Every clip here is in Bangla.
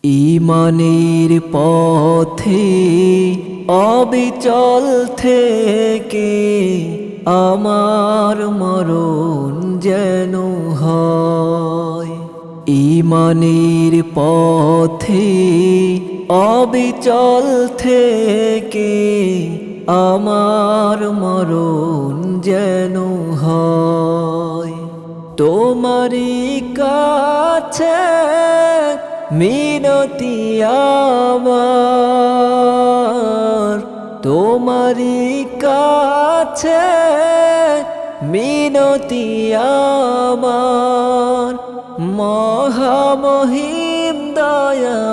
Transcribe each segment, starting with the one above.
ঈমানের পথে অবিচল থেকে আমার মরণ যেন হয়। ঈমানের পথে অবিচল থেকে আমার মরণ যেন হয়। তোমারই কাছে মিনতি আমার, তোমারই কাছে মিনতি আমার, মহামহিম দয়াময়।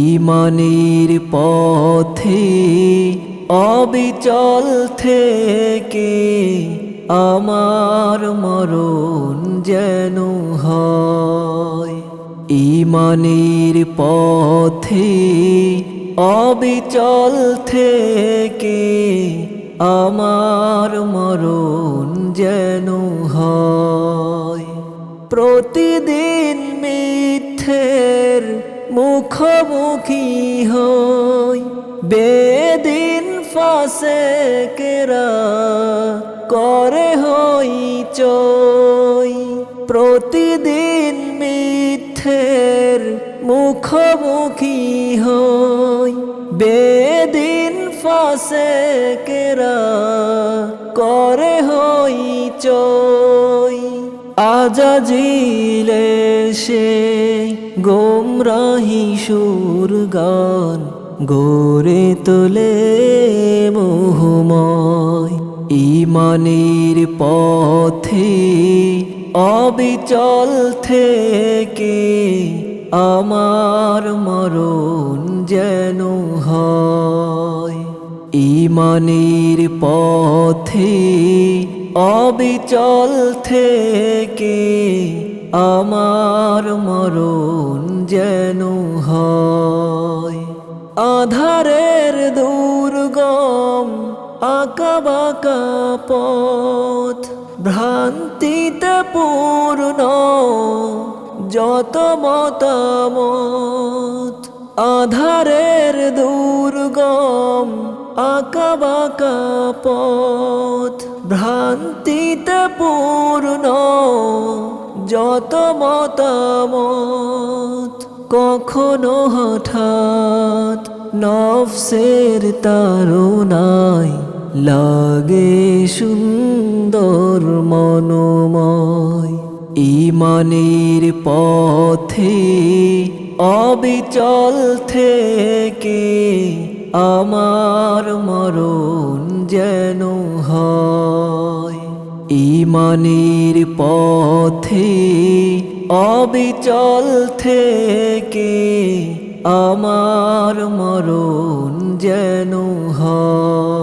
ঈমানের পথে অবিচল থেকে আমার মরণ যেন হয়। ঈমানের পথে অবিচল থেকে আমার মরণ যেন হয়। প্রতিদিন মিথ্যের মুখোমুখি হই, বেদিন ফাসেকেরা করে হইচই। প্রতিদিন মিথ্যের মুখোমুখি হই, বেদিন ফাসেকেরা করে হইচই। আজাজিলে সে গোমরাহি সুর গান গড়ে তোলে মোহময়। ঈমানের পথে অবিচল থেকে আমার মরণ যেন হয়। ঈমানের পথে অবিচল থেকে আমার মরণ যেন হয়। আধারের দুর্গম আঁকাবাঁকা পথ, ভ্রান্তিতে পূর্ণ যত মতামত। আধারের দুর্গম আঁকাবাঁকা পথ, ভ্রান্তিতে পূর্ণ যত মতামত। কখনো হঠাৎ নফসের তাড়নায় লাগে সুন্দর মনোময়। ঈমানের পথে অবিচল থেকে আমার মরণ যেন হয়। ঈমানের পথে অবিচল থেকে আমার মরণ যেন হয়।